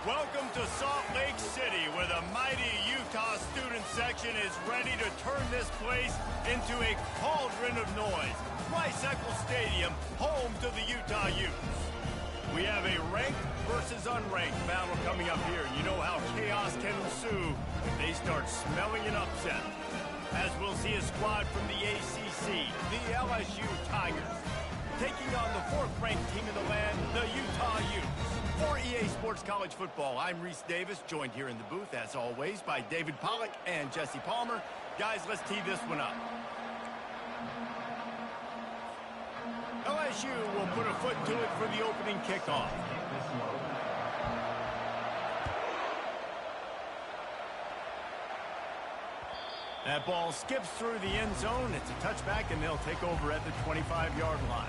Welcome to Salt Lake City, where the mighty Utah student section is ready to turn this place into a cauldron of noise. Rice-Eccles Stadium, home to the Utah Utes. We have a ranked versus unranked battle coming up here. You know how chaos can ensue if they start smelling an upset. As we'll see a squad from the ACC, the LSU Tigers, taking on the fourth-ranked team in the land, the Utah Utes. For EA Sports College Football, I'm Reese Davis, joined here in the booth, as always, by David Pollack and Jesse Palmer. Guys, let's tee this one up. LSU will put a foot to it for the opening kickoff. That ball skips through the end zone. It's a touchback, and they'll take over at the 25-yard line.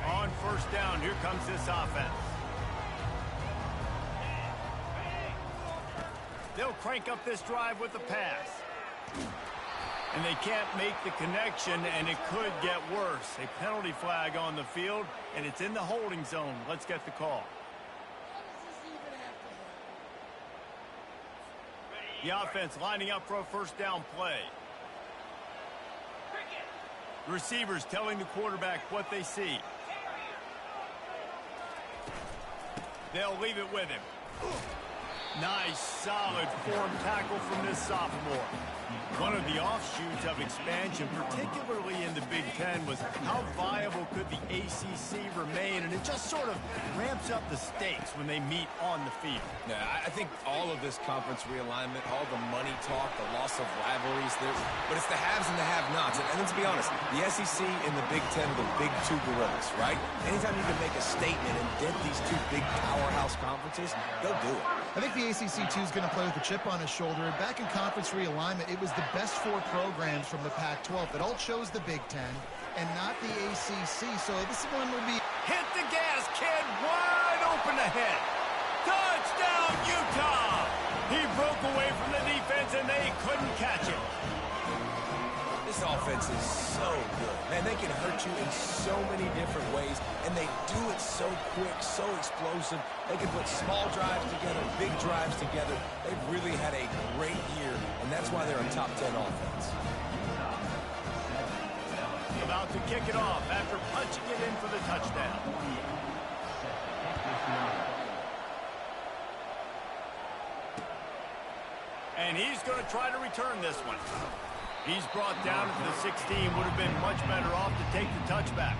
On first down, here comes this offense. They'll crank up this drive with a pass. And they can't make the connection, and it could get worse. A penalty flag on the field, and it's in the holding zone. Let's get the call. The offense lining up for a first down play. Receivers telling the quarterback what they see. They'll leave it with him. Nice, solid form tackle from this sophomore. One of the offshoots of expansion, particularly in the Big Ten, was how viable could the ACC remain, and it just sort of ramps up the stakes when they meet on the field. Yeah, I think all of this conference realignment, all the money talk, the loss of rivalries, but it's the haves and the have-nots. And let's be honest, the SEC and the Big Ten are the big two gorillas, right? Anytime you can make a statement and dent these two big powerhouse conferences, go do it. I think the ACC, too, is going to play with a chip on his shoulder. And back in conference realignment, it was the best four programs from the Pac-12 that all chose the Big Ten and not the ACC. So this one will be... Hit the gas, kid! Wide open ahead! Touchdown, Utah! He broke away from the defense, and they couldn't catch it. This offense is so good. Man, they can hurt you in so many different ways, and they do it so quick, so explosive. They can put small drives together, big drives together. They've really had a great year, and that's why they're a top 10 offense. About to kick it off after punching it in for the touchdown. And he's going to try to return this one. He's brought down to the 16. Would have been much better off to take the touchback.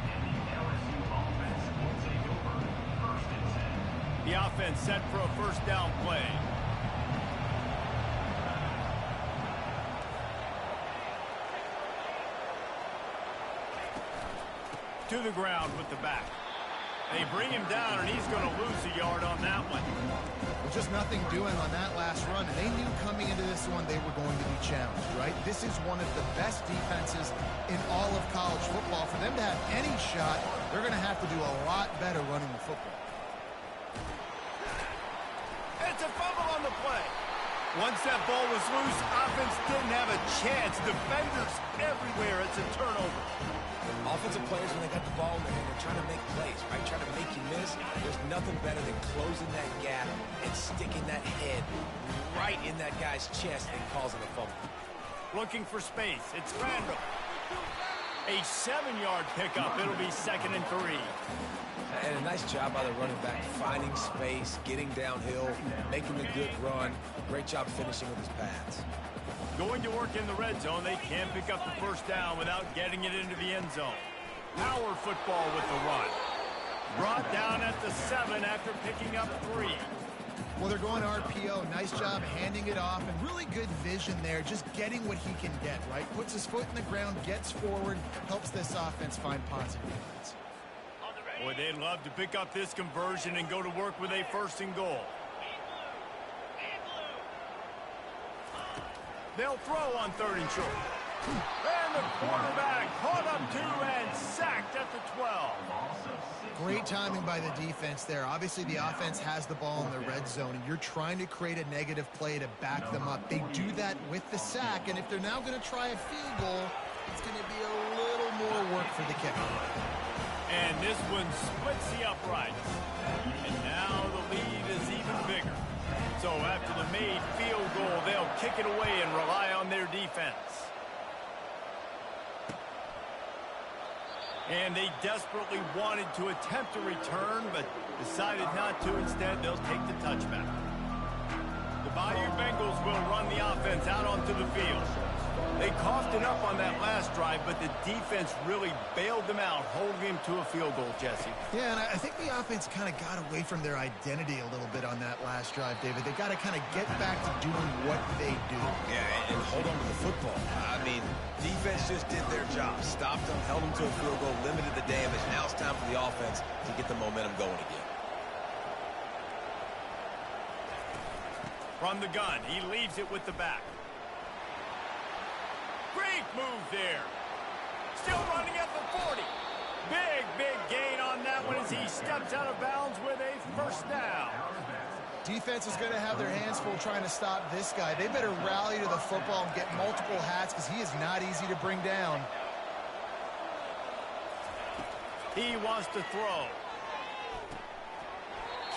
The offense set for a first down play. To the ground with the back. They bring him down, and he's going to lose a yard on that one. Well, just nothing doing on that last run, and they knew coming into this one they were going to be challenged, right? This is one of the best defenses in all of college football. For them to have any shot, they're going to have to do a lot better running the football. It's a fumble on the play. Once that ball was loose, offense didn't have a chance. Defenders everywhere. It's a turnover. Offensive players, when they got the ball in their hand, they're trying to make plays, right? Trying to make you miss. There's nothing better than closing that gap and sticking that head right in that guy's chest and causing a fumble. Looking for space. It's Randall. A 7-yard pickup. It'll be 2nd and 3. And a nice job by the running back, finding space, getting downhill, making the good run. Great job finishing with his pads. Going to work in the red zone. They can't pick up the first down without getting it into the end zone. Power football with the run. Brought down at the 7 after picking up 3. Well, they're going RPO. Nice job handing it off, and really good vision there, just getting what he can get, right? Puts his foot in the ground, gets forward, helps this offense find positive points. Boy, they'd love to pick up this conversion and go to work with a 1st and goal. They'll throw on 3rd and short. And the quarterback caught up to and sacked at the 12. Great timing by the defense there. Obviously, the offense has the ball in the red zone, and you're trying to create a negative play to back them up. They do that with the sack, and if they're now going to try a field goal, it's going to be a little more work for the kicker. And this one splits the uprights. And now the lead is even bigger. So after the made field goal, they'll kick it away and rely on their defense. And they desperately wanted to attempt a return, but decided not to. Instead, they'll take the touchback. The Bayou Bengals will run the offense out onto the field. They coughed it up on that last drive, but the defense really bailed them out, holding him to a field goal, Jesse. Yeah, and I think the offense kind of got away from their identity a little bit on that last drive, David. They got to kind of get back to doing what they do. Yeah, and hold on to the football. I mean, defense just did their job. Stopped them, held them to a field goal, limited the damage. Now it's time for the offense to get the momentum going again. From the gun, he leaves it with the back. Great move there. Still running at the 40. Big gain on that one as he steps out of bounds with a first down. Defense is going to have their hands full trying to stop this guy. They better rally to the football and get multiple hats because he is not easy to bring down. He wants to throw.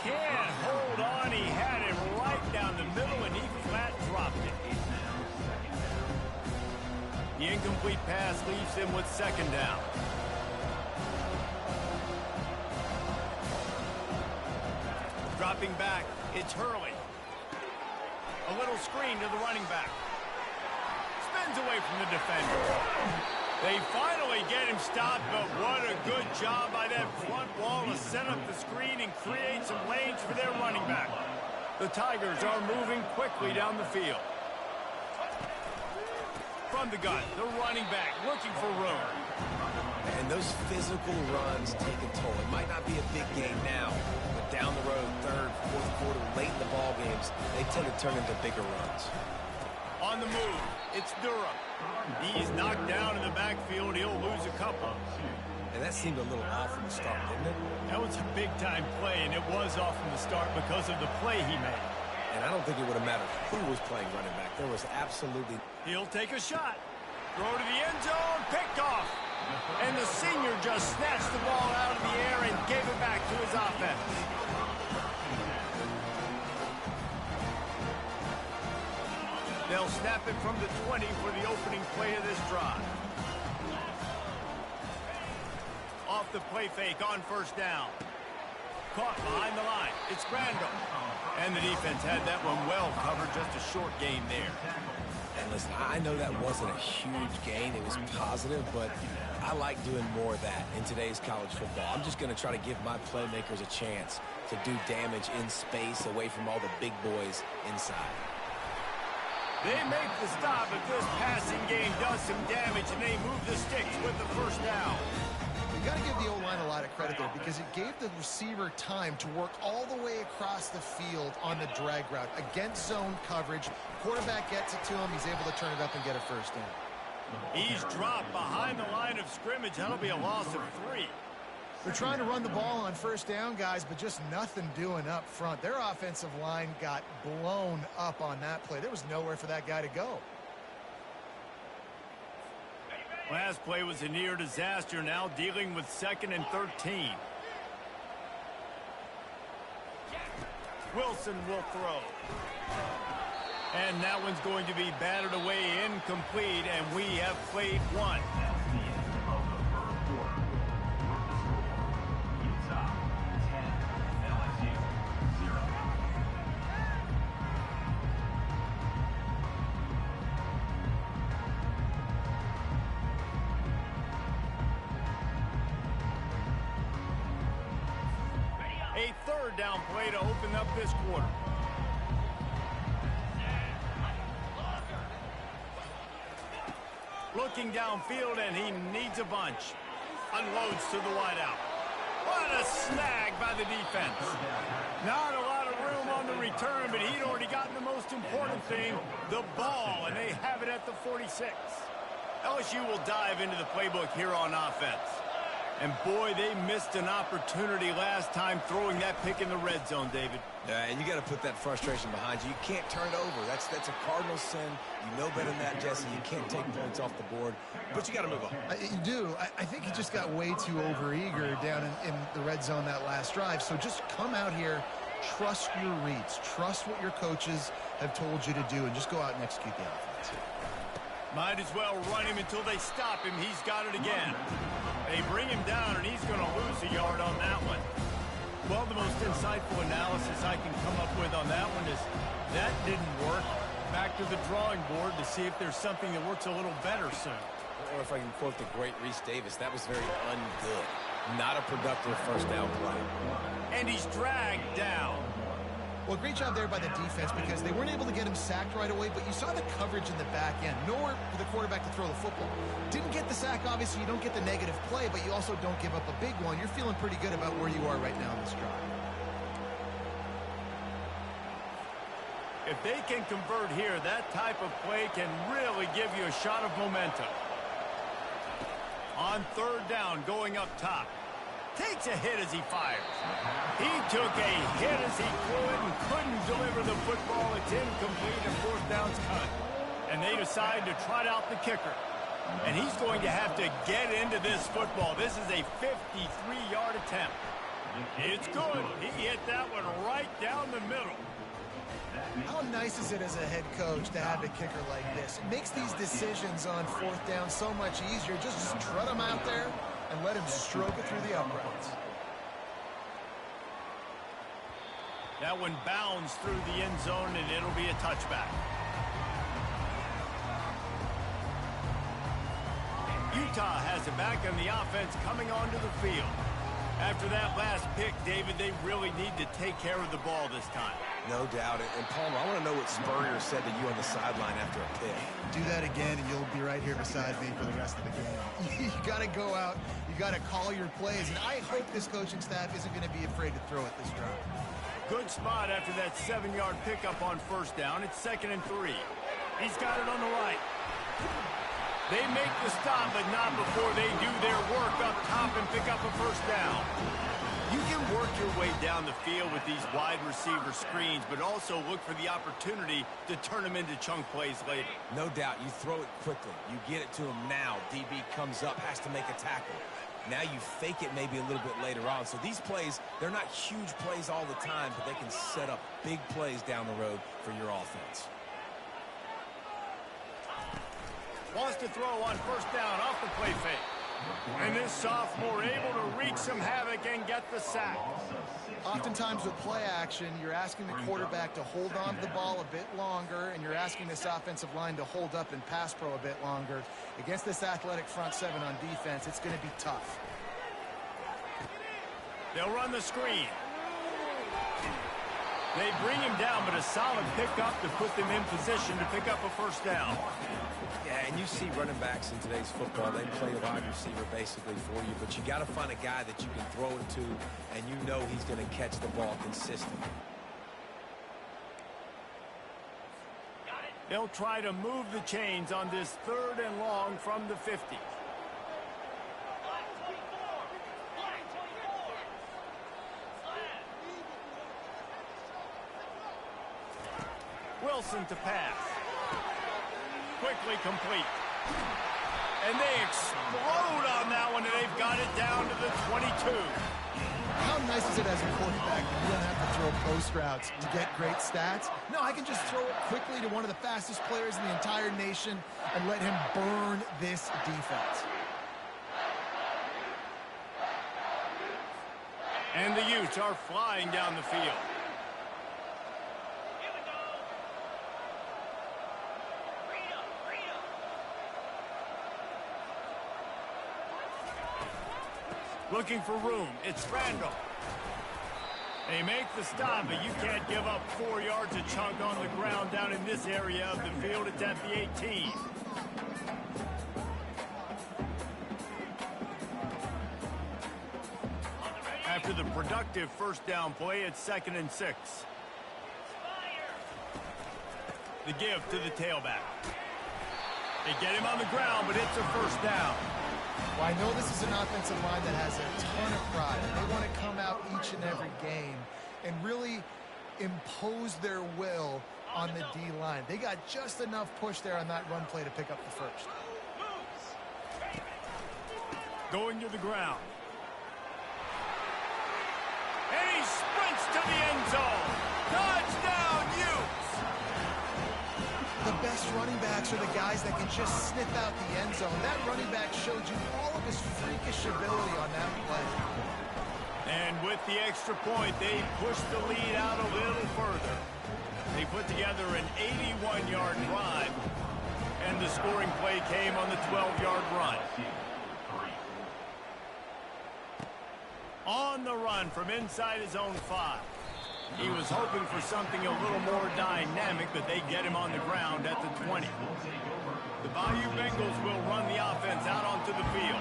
Can't hold on. He had it right down the middle and he flat dropped it. The incomplete pass leaves him with second down. Dropping back, it's Hurley. A little screen to the running back. Spins away from the defender. They finally get him stopped, but what a good job by that front wall to set up the screen and create some lanes for their running back. The Tigers are moving quickly down the field. From the gun, the running back looking for room. And those physical runs take a toll. It might not be a big game now, but down the road, third, fourth quarter, late in the ball games, they tend to turn into bigger runs. On the move, it's Durham. He's knocked down in the backfield. He'll lose a couple. And that seemed a little off from the start, didn't it? That was a big-time play, and it was off from the start because of the play he made. And I don't think it would have mattered who was playing running back. There was absolutely... He'll take a shot. Throw to the end zone, picked off. And the senior just snatched the ball out of the air and gave it back to his offense. They'll snap it from the 20 for the opening play of this drive. Off the play fake on first down. Caught behind the line. It's Brando. And the defense had that one well covered. Just a short gain there. And listen, I know that wasn't a huge gain. It was positive, but I like doing more of that in today's college football. I'm just going to try to give my playmakers a chance to do damage in space away from all the big boys inside. They make the stop, but this passing game does some damage, and they move the sticks with the first down. You got to give the O-line a lot of credit there because it gave the receiver time to work all the way across the field on the drag route. Against zone coverage, quarterback gets it to him. He's able to turn it up and get a first down. He's dropped behind the line of scrimmage. That'll be a loss of 3. They're trying to run the ball on first down, guys, but just nothing doing up front. Their offensive line got blown up on that play. There was nowhere for that guy to go. Last play was a near disaster, now dealing with 2nd and 13. Wilson will throw. And that one's going to be batted away, incomplete, and we have played one. Utah 10, LSU 0. A third down play to open up this quarter. Looking downfield, and he needs a bunch. Unloads to the wideout. What a snag by the defense. Not a lot of room on the return, but he'd already gotten the most important thing, the ball, and they have it at the 46. LSU will dive into the playbook here on offense. And boy, they missed an opportunity last time throwing that pick in the red zone, David. And you got to put that frustration behind you. You can't turn it over. That's a cardinal sin. You know better than that, Jesse. You can't take points off the board, but you got to move on. You do. I think he just got way too overeager down in the red zone that last drive. So just come out here, trust your reads, trust what your coaches have told you to do, and just go out and execute the offense. Might as well run him until they stop him. He's got it again. They bring him down, and he's going to lose a yard on that one. Well, the most insightful analysis I can come up with on that one is that didn't work. Back to the drawing board to see if there's something that works a little better soon. Or if I can quote the great Reese Davis, that was very ungood. Not a productive first down play. And he's dragged down. Well, great job there by the defense because they weren't able to get him sacked right away, but you saw the coverage in the back end. Nowhere for the quarterback to throw the football. Didn't get the sack, obviously. You don't get the negative play, but you also don't give up a big one. You're feeling pretty good about where you are right now in this drive. If they can convert here, that type of play can really give you a shot of momentum. On third down, going up top. Takes a hit as he fires. He took a hit as he threw it and couldn't deliver the football. It's incomplete and fourth down's cut. And they decide to trot out the kicker. And he's going to have to get into this football. This is a 53-yard attempt. It's good. He hit that one right down the middle. How nice is it as a head coach to have a kicker like this? It makes these decisions on fourth down so much easier. Just strut him out there and let him stroke it through the uprights. That one bounds through the end zone, and it'll be a touchback. Utah has it back on the offense coming onto the field. After that last pick, David, they really need to take care of the ball this time. No doubt. And Palmer, I want to know what Spurrier said to you on the sideline after a pick. Do that again, and you'll be right here beside me for the rest of the game. You got to go out. You got to call your plays. And I hope this coaching staff isn't going to be afraid to throw it this drive. Good spot after that 7-yard pickup on first down. It's 2nd and 3. He's got it on the right. They make the stop, but not before they do their work up top and pick up a first down. You can work your way down the field with these wide receiver screens, but also look for the opportunity to turn them into chunk plays later. No doubt. You throw it quickly. You get it to him now. DB comes up, has to make a tackle. Now you fake it maybe a little bit later on. So these plays, they're not huge plays all the time, but they can set up big plays down the road for your offense. Wants to throw on first down off the play fake. And this sophomore able to wreak some havoc and get the sack. Oftentimes with play action, you're asking the quarterback to hold on to the ball a bit longer, and you're asking this offensive line to hold up and pass pro a bit longer. Against this athletic front seven on defense, it's going to be tough. They'll run the screen. They bring him down, but a solid pickup to put them in position to pick up a first down. Yeah, and you see running backs in today's football, they play a wide receiver basically for you, but you got to find a guy that you can throw it to, and you know he's going to catch the ball consistently. They'll try to move the chains on this 3rd and long from the 50. Wilson to pass. Quickly complete. And they explode on that one, and they've got it down to the 22. How nice is it as a quarterback that you don't have to throw post routes to get great stats? No, I can just throw it quickly to one of the fastest players in the entire nation and let him burn this defense. And the Utes are flying down the field. Looking for room. It's Randall. They make the stop, but you can't give up 4 yards a chunk on the ground down in this area of the field. It's at the 18. After the productive first down play, it's 2nd and 6. The give to the tailback. They get him on the ground, but it's a first down. Well, I know this is an offensive line that has a ton of pride. They want to come out each and every game and really impose their will on the D-line. They got just enough push there on that run play to pick up the first. Going to the ground. And he sprints to the end zone. Touchdown, Utes! The best running backs are the guys that can just sniff out the end zone. That running back showed you all of his freakish ability on that play. And with the extra point, they push the lead out a little further. They put together an 81-yard drive, and the scoring play came on the 12-yard run. On the run from inside his own 5. He was hoping for something a little more dynamic, but they get him on the ground at the 20. The Bayou Bengals will run the offense out onto the field.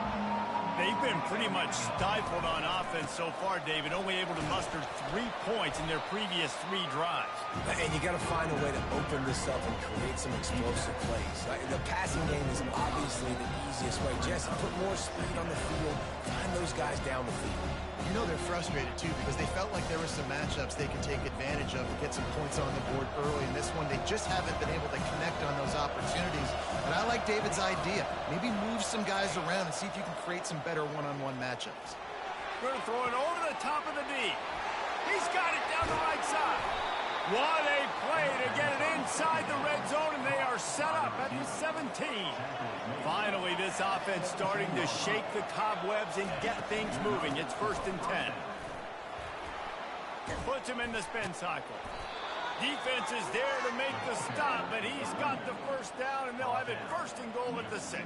They've been pretty much stifled on offense so far, David, only able to muster 3 points in their previous 3 drives. And you got to find a way to open this up and create some explosive plays. The passing game is obviously the easiest way. Jesse, put more speed on the field, find those guys down the field. You know they're frustrated, too, because they felt like there were some matchups they could take advantage of to get some points on the board early. In this one, they just haven't been able to connect on those opportunities. But I like David's idea. Maybe move some guys around and see if you can create some better one-on-one matchups. Going to throw it over the top of the D. He's got it down the right side. What a play to get it inside the red zone, and they are set up at the 17. Finally, this offense starting to shake the cobwebs and get things moving. It's 1st and 10. Puts him in the spin cycle. Defense is there to make the stop, but he's got the first down, and they'll have it 1st and goal at the 6.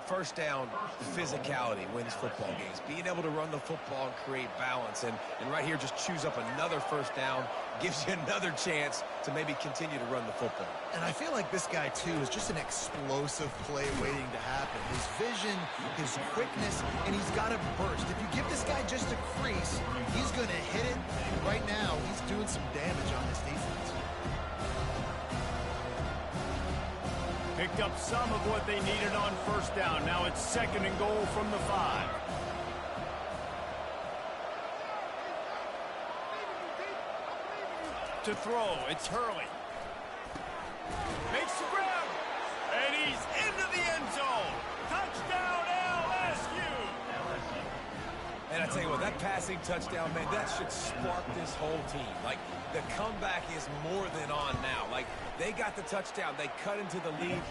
First down, physicality wins football games. Being able to run the football and create balance. And right here, just choose up another first down, gives you another chance to maybe continue to run the football. And I feel like this guy, too, is just an explosive play waiting to happen. His vision, his quickness, and he's got a burst. If you give this guy just a crease, he's going to hit it. And right now, he's doing some damage on this defense. Picked up some of what they needed on first down. Now it's 2nd and goal from the 5. To throw, it's Hurley. Makes the grab, and he's into the end zone. Touchdown, LSU! And I tell you what, that passing touchdown, man, that should spark this whole team. Like, the comeback is more than on now. Like, they got the touchdown. They cut into the lead.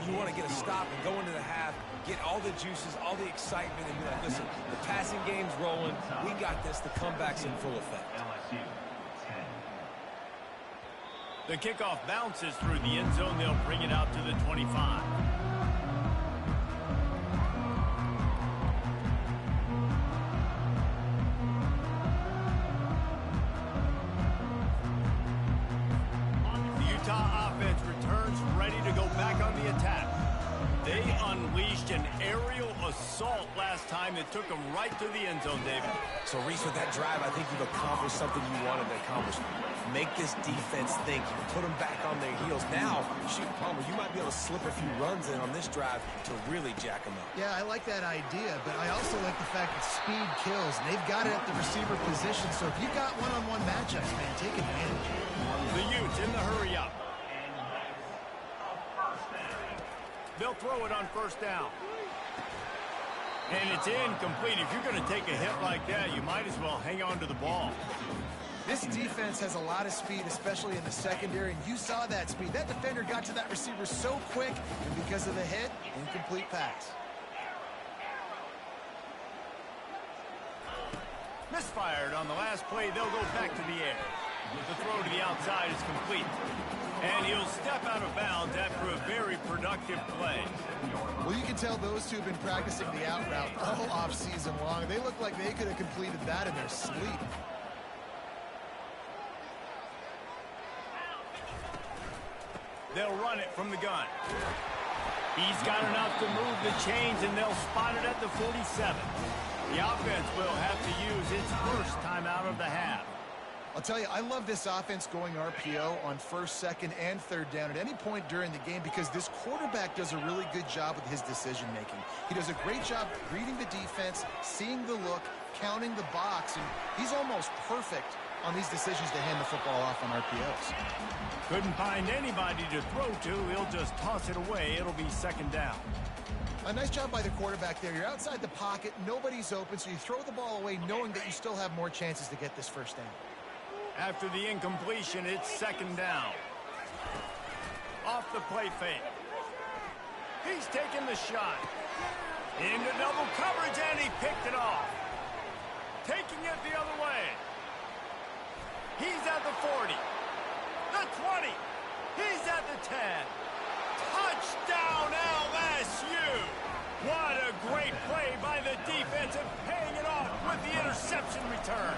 You want to get a stop and go into the half, get all the juices, all the excitement, and be like, listen, the passing game's rolling. We got this. The comeback's in full effect. The kickoff bounces through the end zone. They'll bring it out to the 25. They unleashed an aerial assault last time that took them right to the end zone, David. So, Reese, with that drive, I think you've accomplished something you wanted to accomplish. Make this defense think. You put them back on their heels. Now, shoot, Palmer, you might be able to slip a few runs in on this drive to really jack them up. Yeah, I like that idea, but I also like the fact that speed kills, and they've got it at the receiver position. So if you've got one-on-one matchups, man, take advantage. The Utes in the hurry up. They'll throw it on first down. And it's incomplete. If you're going to take a hit like that, you might as well hang on to the ball. This defense has a lot of speed, especially in the secondary, and you saw that speed. That defender got to that receiver so quick, and because of the hit, incomplete pass. Misfired on the last play. They'll go back to the air. The throw to the outside is complete. And he'll step out of bounds after a very productive play. Well, you can tell those two have been practicing the out route all off-season long. They look like they could have completed that in their sleep. They'll run it from the gun. He's got enough to move the chains, and they'll spot it at the 47. The offense will have to use its first timeout of the half. I'll tell you, I love this offense going RPO on first, second, and third down at any point during the game because this quarterback does a really good job with his decision-making. He does a great job reading the defense, seeing the look, counting the box, and he's almost perfect on these decisions to hand the football off on RPOs. Couldn't find anybody to throw to. He'll just toss it away. It'll be second down. A nice job by the quarterback there. You're outside the pocket, nobody's open, so you throw the ball away knowing that you still have more chances to get this first down. After the incompletion, it's second down. Off the play fake. He's taking the shot. Into double coverage, and he picked it off. Taking it the other way. He's at the 40. The 20. He's at the 10. Touchdown, LSU! What a great play by the defense and paying it off with the interception return.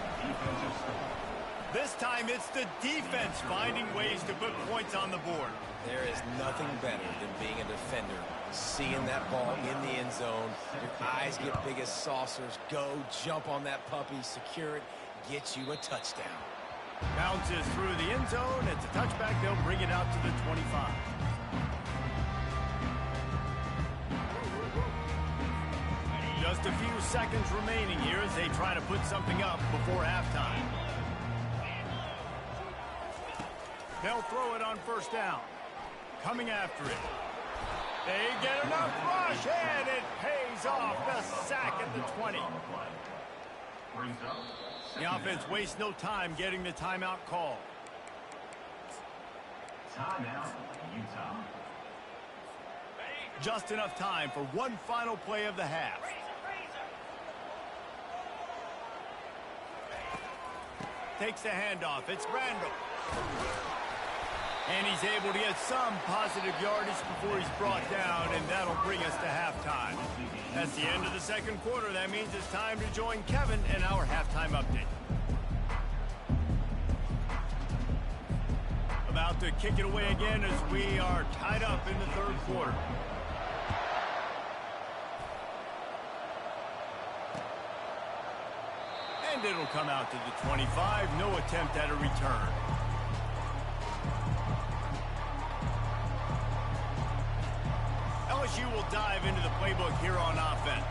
This time it's the defense finding ways to put points on the board. There is nothing better than being a defender, seeing that ball in the end zone. Your eyes get big as saucers. Go, jump on that puppy, secure it, get you a touchdown. Bounces through the end zone. It's a touchback. They'll bring it out to the 25. Just a few seconds remaining here as they try to put something up before halftime. They'll throw it on first down. Coming after it. They get enough rush, and it pays off. The sack at the 20. The offense wastes no time getting the timeout call. Timeout, Utah. Just enough time for one final play of the half. Takes the handoff. It's Randall. And he's able to get some positive yardage before he's brought down, and that'll bring us to halftime. That's the end of the second quarter. That means it's time to join Kevin and our halftime update. About to kick it away again as we are tied up in the third quarter. And it'll come out to the 25. No attempt at a return. LSU will dive into the playbook here on offense.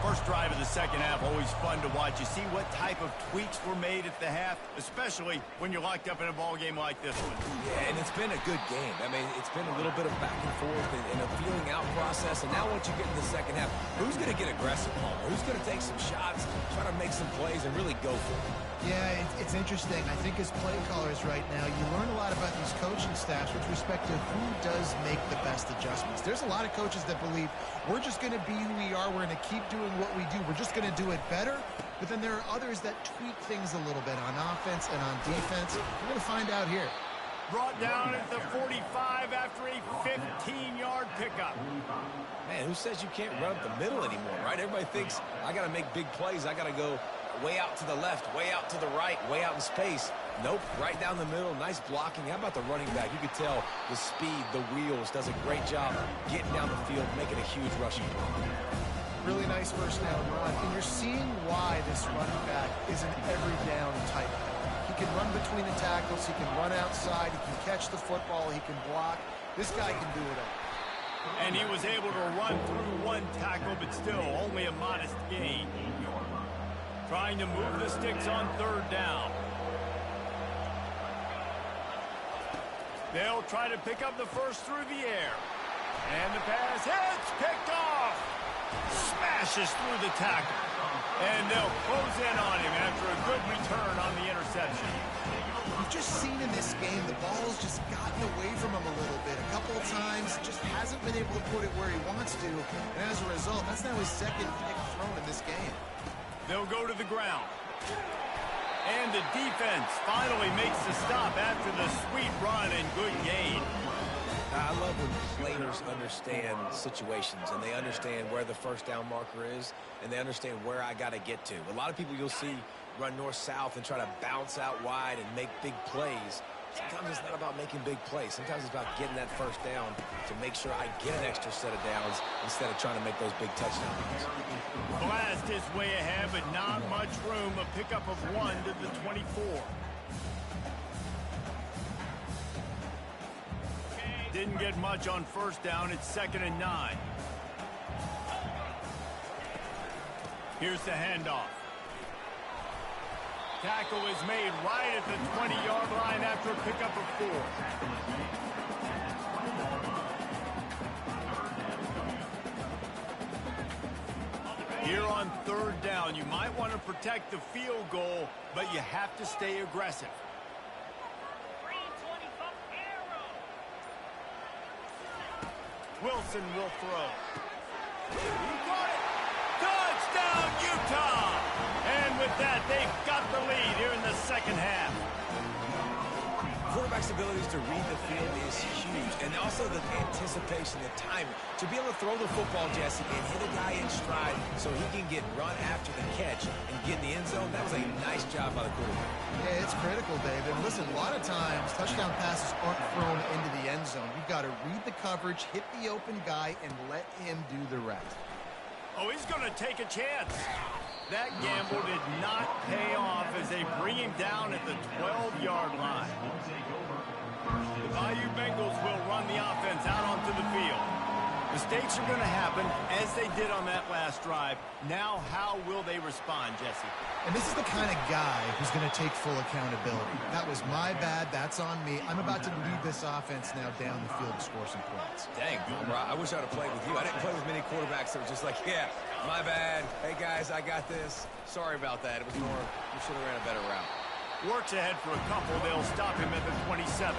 First drive of the second half, always fun to watch. You see what type of tweaks were made at the half, especially when you're locked up in a ball game like this one. Yeah, and it's been a good game. I mean, it's been a little bit of back and forth and a feeling out process. And now once you get in the second half, who's going to get aggressive, Palmer? Who's going to take some shots, try to make some plays, and really go for it? Yeah, it's interesting. I think as play callers right now, you learn a lot about these coaching staffs with respect to who does make the best adjustments. There's a lot of coaches that believe we're just going to be who we are. We're going to keep doing what we do. We're just going to do it better. But then there are others that tweak things a little bit on offense and on defense. We're going to find out here. Brought down at the 45 after a 15-yard pickup. Man, who says you can't run up the middle anymore, right? Everybody thinks I got to make big plays. I got to go way out to the left, way out to the right, way out in space. Nope, right down the middle, nice blocking. How about the running back? You could tell the speed, the wheels, does a great job getting down the field, making a huge rushing play. Really nice first down run, and you're seeing why this running back is an every down type. He can run between the tackles, he can run outside, he can catch the football, he can block. This guy can do it all. And he was able to run through one tackle, but still only a modest gain. Trying to move the sticks on third down. They'll try to pick up the first through the air. And the pass hits, picked off. Smashes through the tackle. And they'll close in on him after a good return on the interception. We've just seen in this game the ball's just gotten away from him a little bit. A couple of times, just hasn't been able to put it where he wants to. And as a result, that's now his second pick thrown in this game. They'll go to the ground. And the defense finally makes the stop after the sweet run and good gain. I love when players understand situations and they understand where the first down marker is and they understand where I got to get to. A lot of people you'll see run north-south and try to bounce out wide and make big plays. Sometimes it's not about making big plays. Sometimes it's about getting that first down to make sure I get an extra set of downs instead of trying to make those big touchdowns. Blast his way ahead, but not much room. A pickup of 1 to the 24. didn't get much on first down. It's 2nd and 9. Here's the handoff. Tackle is made right at the 20-yard line after a pickup of 4. Here on 3rd down, you might want to protect the field goal, but you have to stay aggressive. Wilson will throw. He got it! Touchdown, Utah! And with that, they've got the lead here in the second half. Quarterback's abilities to read the field is huge, and also the anticipation, the timing. To be able to throw the football, Jesse, and hit a guy in stride so he can get run after the catch and get in the end zone, that was a nice job by the quarterback. Yeah, it's critical, David. And listen, a lot of times, touchdown passes aren't thrown into the end zone. You've got to read the coverage, hit the open guy, and let him do the rest. Oh, he's going to take a chance. That gamble did not pay off as they bring him down at the 12-yard line. The Bayou Bengals will run the offense out onto the field. Mistakes are going to happen, as they did on that last drive. Now, how will they respond, Jesse? And this is the kind of guy who's going to take full accountability. That was my bad. That's on me. I'm about to lead this offense now down the field to score some points. Dang, Boomer, I wish I would have played with you. I didn't play with many quarterbacks that were just like, yeah, my bad. Hey, guys, I got this. Sorry about that. It was more, we should have ran a better route. Works ahead for a couple. They'll stop him at the 27.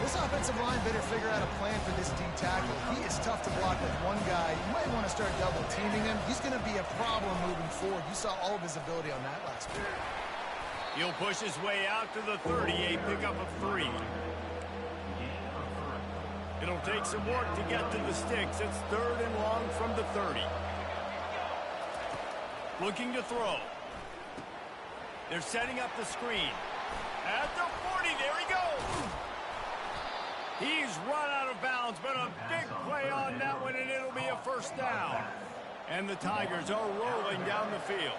This offensive line better figure out a plan for this D tackle. He is tough to block with one guy. You might want to start double teaming him. He's going to be a problem moving forward. You saw all of his ability on that last play. He'll push his way out to the 30, a pickup of 3. It'll take some work to get to the sticks. It's 3rd and long from the 30. Looking to throw. They're setting up the screen. At the 40, there he goes. He's run out of bounds, but a big play on that one, and it'll be a 1st down. And the Tigers are rolling down the field.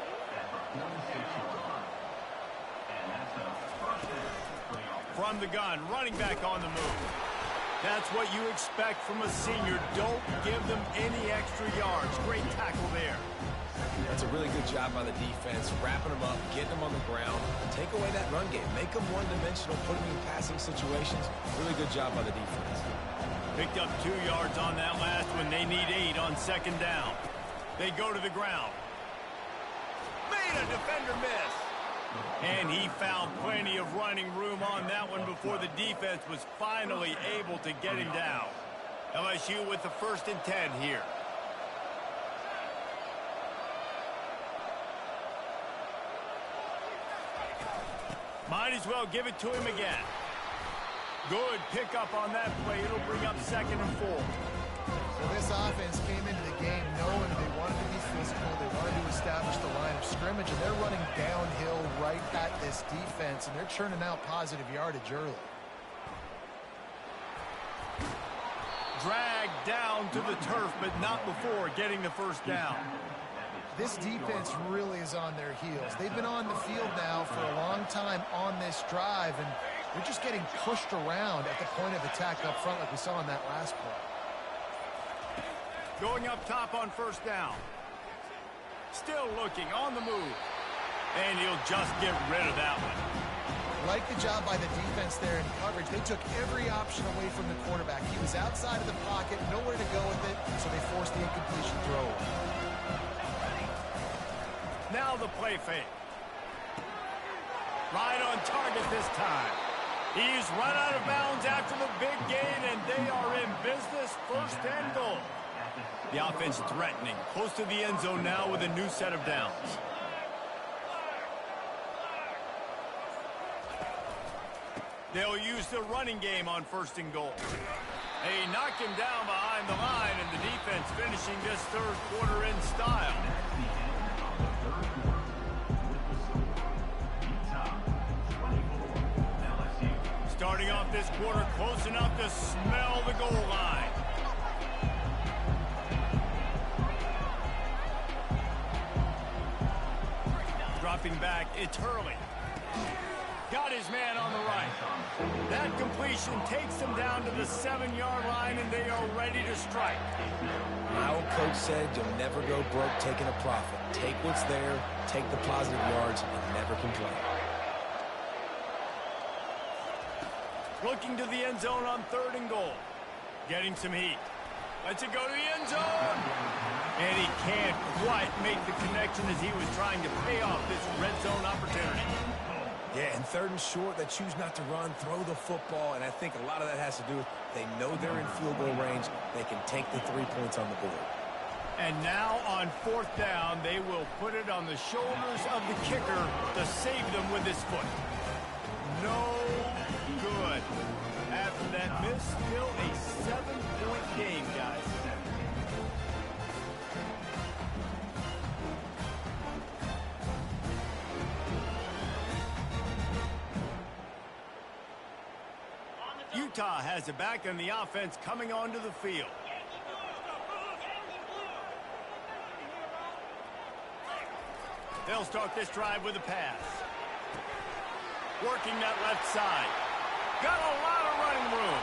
From the gun, running back on the move. That's what you expect from a senior. Don't give them any extra yards. Great tackle there. That's a really good job by the defense, wrapping them up, getting them on the ground. Take away that run game. Make them one-dimensional, put them in passing situations. Really good job by the defense. Picked up 2 yards on that last one. They need 8 on 2nd down. They go to the ground. Made a defender miss. And he found plenty of running room on that one before the defense was finally able to get him down. LSU with the 1st and 10 here. Might as well give it to him again. Good pickup on that play. It'll bring up 2nd and 4. So this offense came into the game knowing they wanted to be physical. They wanted to establish the line of scrimmage, and they're running downhill right at this defense, and they're churning out positive yardage early. Dragged down to the turf, but not before getting the 1st down. This defense really is on their heels. They've been on the field now for a long time on this drive, and they're just getting pushed around at the point of attack up front like we saw on that last play. Going up top on 1st down. Still looking on the move. And he'll just get rid of that one. Like the job by the defense there in coverage. They took every option away from the quarterback. He was outside of the pocket, nowhere to go with it, so they forced the incompletion throw. Now the play fake. Right on target this time. He's run out of bounds after the big gain, and they are in business. 1st and goal. The offense threatening. Close to the end zone now with a new set of downs. They'll use the running game on 1st and goal. They knock him down behind the line, and the defense finishing this 3rd quarter in style. Starting off this quarter close enough to smell the goal line. Dropping back, it's Hurley. Got his man on the right. That completion takes them down to the 7-yard line, and they are ready to strike. My old coach said you'll never go broke taking a profit. Take what's there, take the positive yards, and never complain. Looking to the end zone on 3rd and goal. Getting some heat. Lets it go to the end zone. And he can't quite make the connection as he was trying to pay off this red zone opportunity. Yeah, and 3rd and short, they choose not to run, throw the football, and I think a lot of that has to do with they know they're in field goal range. They can take the 3 points on the board. And now on 4th down, they will put it on the shoulders of the kicker to save them with his foot. No good. After that miss, still a 7-point game, guys. Utah has it back, and the offense coming onto the field. They'll start this drive with a pass. Working that left side. Got a lot of running room.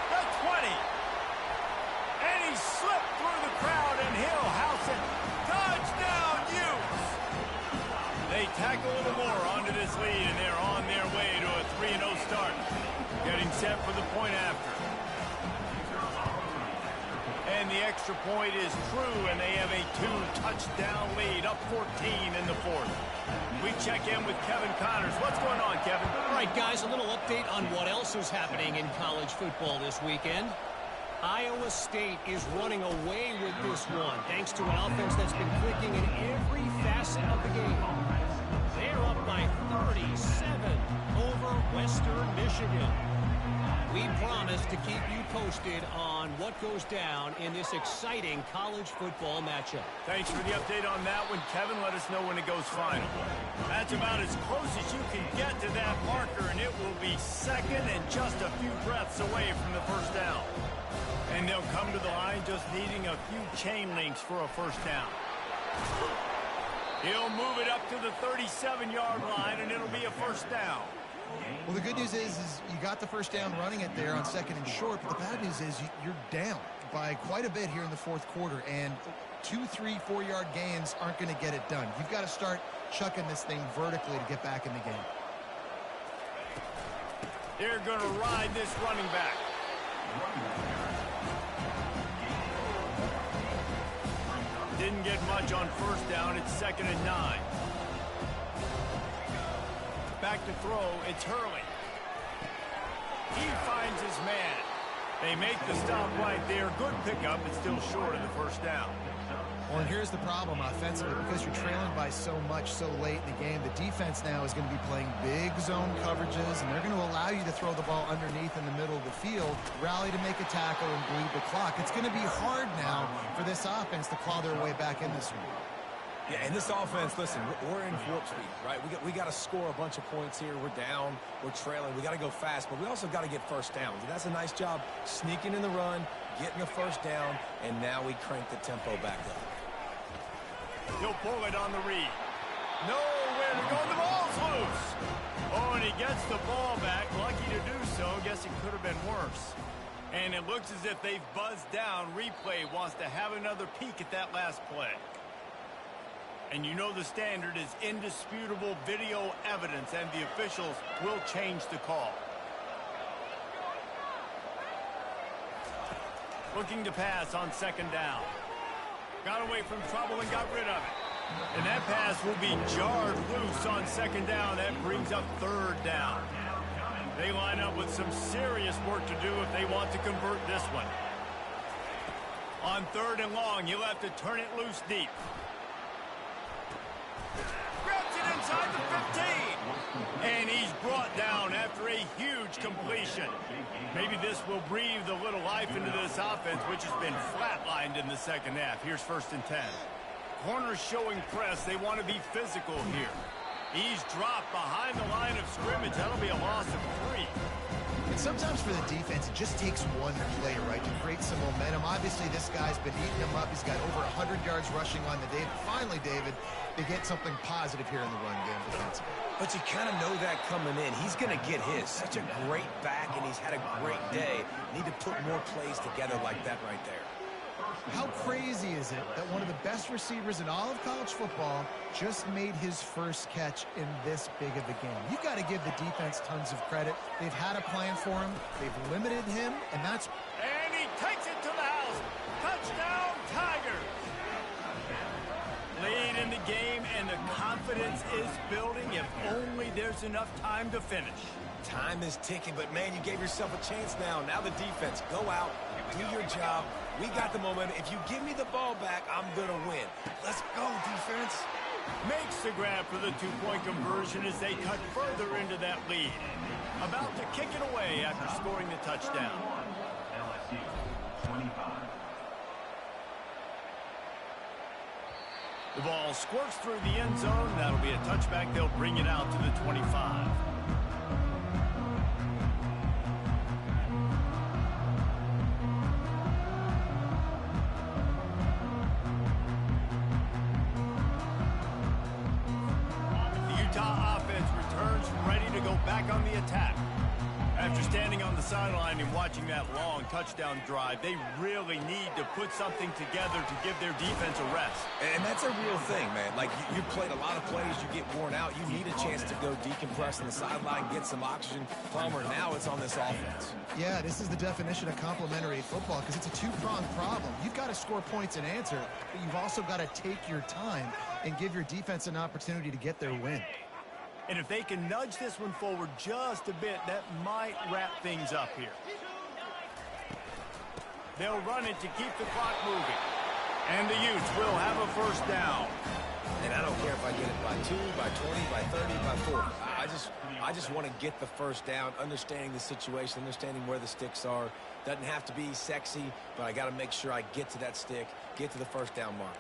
The 20. And he slipped through the crowd, and he'll house it. Touchdown, Utes! They tack a little more onto this lead, and they're on their way to a 3-0 start. Getting set for the point after. And the extra point is true, and they have a 2-touchdown lead, up 14 in the 4th. We check in with Kevin Connors. What's going on, Kevin? All right, guys, a little update on what else is happening in college football this weekend. Iowa State is running away with this one, thanks to an offense that's been clicking in every facet of the game. They're up by 37 over Western Michigan. We promise to keep you posted on what goes down in this exciting college football matchup. Thanks for the update on that one, Kevin. Let us know when it goes final. That's about as close as you can get to that marker, and it will be second and just a few breaths away from the first down. And they'll come to the line just needing a few chain links for a first down. He'll move it up to the 37-yard line, and it'll be a first down. Well, the good news is you got the first down running it there on 2nd and short, but the bad news is you're down by quite a bit here in the 4th quarter, and 2, 3, 4-yard gains aren't going to get it done. You've got to start chucking this thing vertically to get back in the game. They're going to ride this running back. Didn't get much on first down. It's 2nd and 9. Back to throw, it's Hurley. He finds his man. They make the stop right there. Good pickup, but still short of the first down. Well, and here's the problem offensively. Because you're trailing by so much so late in the game, the defense now is going to be playing big zone coverages, and they're going to allow you to throw the ball underneath in the middle of the field, rally to make a tackle, and bleed the clock. It's going to be hard now for this offense to claw their way back in this one. Yeah, and this offense, listen, we're in warp speed, right? We got to score a bunch of points here. We're down. We're trailing. We got to go fast, but we also got to get first downs. And that's a nice job sneaking in the run, getting the first down, and now we crank the tempo back up. He'll pull it on the read. Nowhere to go. The ball's loose. Oh, and he gets the ball back. Lucky to do so. Guess it could have been worse. And it looks as if they've buzzed down. Replay wants to have another peek at that last play. And you know the standard is indisputable video evidence, and the officials will change the call. Looking to pass on 2nd down. Got away from trouble and got rid of it. And that pass will be jarred loose on 2nd down. That brings up 3rd down. They line up with some serious work to do if they want to convert this one. On 3rd and long, you'll have to turn it loose deep. Grabs it inside the 15. And he's brought down after a huge completion. Maybe this will breathe a little life into this offense, which has been flatlined in the second half. Here's 1st and 10. Corners showing press. They want to be physical here. He's dropped behind the line of scrimmage. That'll be a loss of 3. Sometimes for the defense, it just takes one play, right, to create some momentum. Obviously, this guy's been eating them up. He's got over 100 yards rushing on the day. Finally, David, they get something positive here in the run game defensively. But you kind of know that coming in. He's going to get his. Such a great back, and he's had a great day. Need to put more plays together like that right there. How crazy is it that one of the best receivers in all of college football just made his first catch in this big of a game? You've got to give the defense tons of credit. They've had a plan for him. They've limited him, and that's... And he takes it to the house. Touchdown, Tigers. Lead in the game, and the confidence is building if only there's enough time to finish. Time is ticking, but, man, you gave yourself a chance now. Now the defense, go out, do your job. We got the momentum. If you give me the ball back, I'm going to win. Let's go, defense. Makes the grab for the two-point conversion as they cut further into that lead. About to kick it away after scoring the touchdown. LSU 25. The ball squirts through the end zone. That'll be a touchback. They'll bring it out to the 25. Back on the attack. After standing on the sideline and watching that long touchdown drive, they really need to put something together to give their defense a rest. And that's a real thing, man. Like, you played a lot of plays, you get worn out. You need a chance to go decompress on the sideline, get some oxygen. Palmer, now it's on this offense. Yeah, this is the definition of complementary football because it's a two-pronged problem. You've got to score points and answer, but you've also got to take your time and give your defense an opportunity to get their win. And if they can nudge this one forward just a bit, that might wrap things up here. They'll run it to keep the clock moving. And the Utes will have a first down. And I don't care if I get it by 2, by 20, by 30, by 40. I just want to get the first down, understanding the situation, understanding where the sticks are. Doesn't have to be sexy, but I got to make sure I get to that stick, get to the first down mark.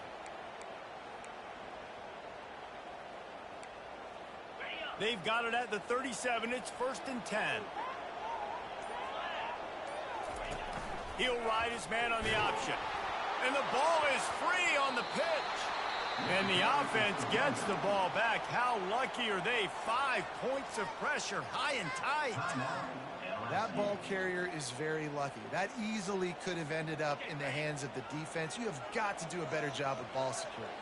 They've got it at the 37. It's 1st and 10. He'll ride his man on the option. And the ball is free on the pitch. And the offense gets the ball back. How lucky are they? 5 points of pressure, high and tight. That ball carrier is very lucky. That easily could have ended up in the hands of the defense. You have got to do a better job with ball security.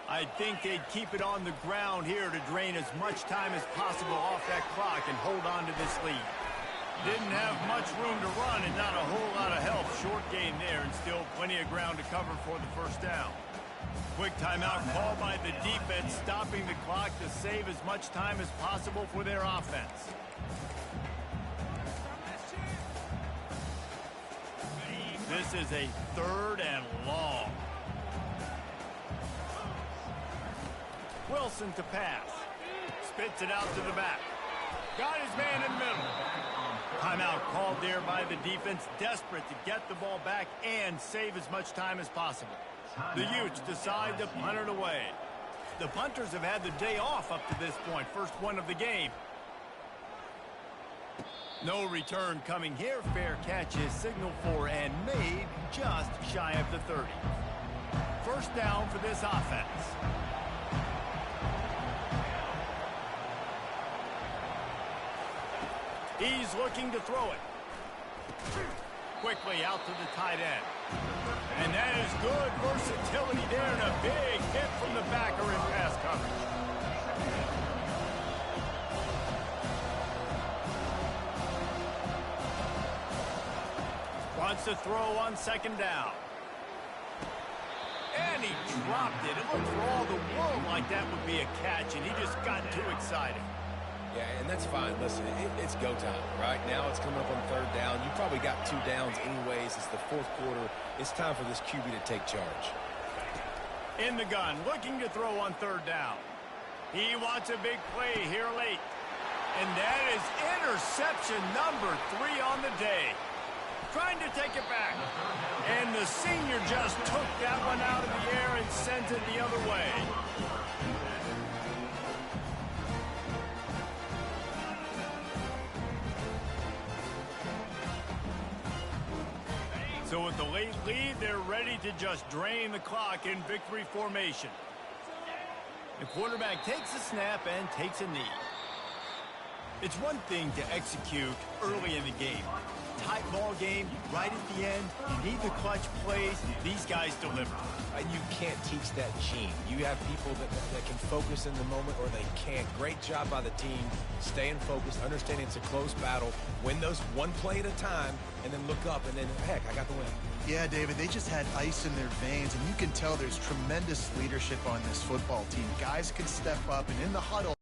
I think they'd keep it on the ground here to drain as much time as possible off that clock and hold on to this lead. Didn't have much room to run and not a whole lot of help. Short gain there and still plenty of ground to cover for the first down. Quick timeout called by the defense, stopping the clock to save as much time as possible for their offense. This is a 3rd and long. Wilson to pass. Spits it out to the back. Got his man in the middle. Timeout called there by the defense, desperate to get the ball back and save as much time as possible. The Utes decide to punt it away. The punters have had the day off up to this point. First one of the game. No return coming here. Fair catch is signaled for and made just shy of the 30. First down for this offense. He's looking to throw it. Quickly out to the tight end. And that is good versatility there and a big hit from the backer in pass coverage. Wants to throw on 2nd down. And he dropped it. It looked for all the world like that would be a catch, and he just got too excited. Yeah, and that's fine. Listen, it's go time. Right now it's coming up on 3rd down. You probably got 2 downs anyways. It's the 4th quarter. It's time for this QB to take charge. In the gun, looking to throw on 3rd down. He wants a big play here late. And that is interception number 3 on the day. Trying to take it back. And the senior just took that one out of the air and sent it the other way. So with the late lead, they're ready to just drain the clock in victory formation. The quarterback takes a snap and takes a knee. It's one thing to execute early in the game. Tight ball game, right at the end. You need the clutch plays. These guys deliver. You can't teach that gene. You have people that can focus in the moment or they can't. Great job by the team, staying focused, understanding it's a close battle, win those one play at a time, and then look up, and then, heck, I got the win. Yeah, David, they just had ice in their veins, and you can tell there's tremendous leadership on this football team. Guys can step up, and in the huddle,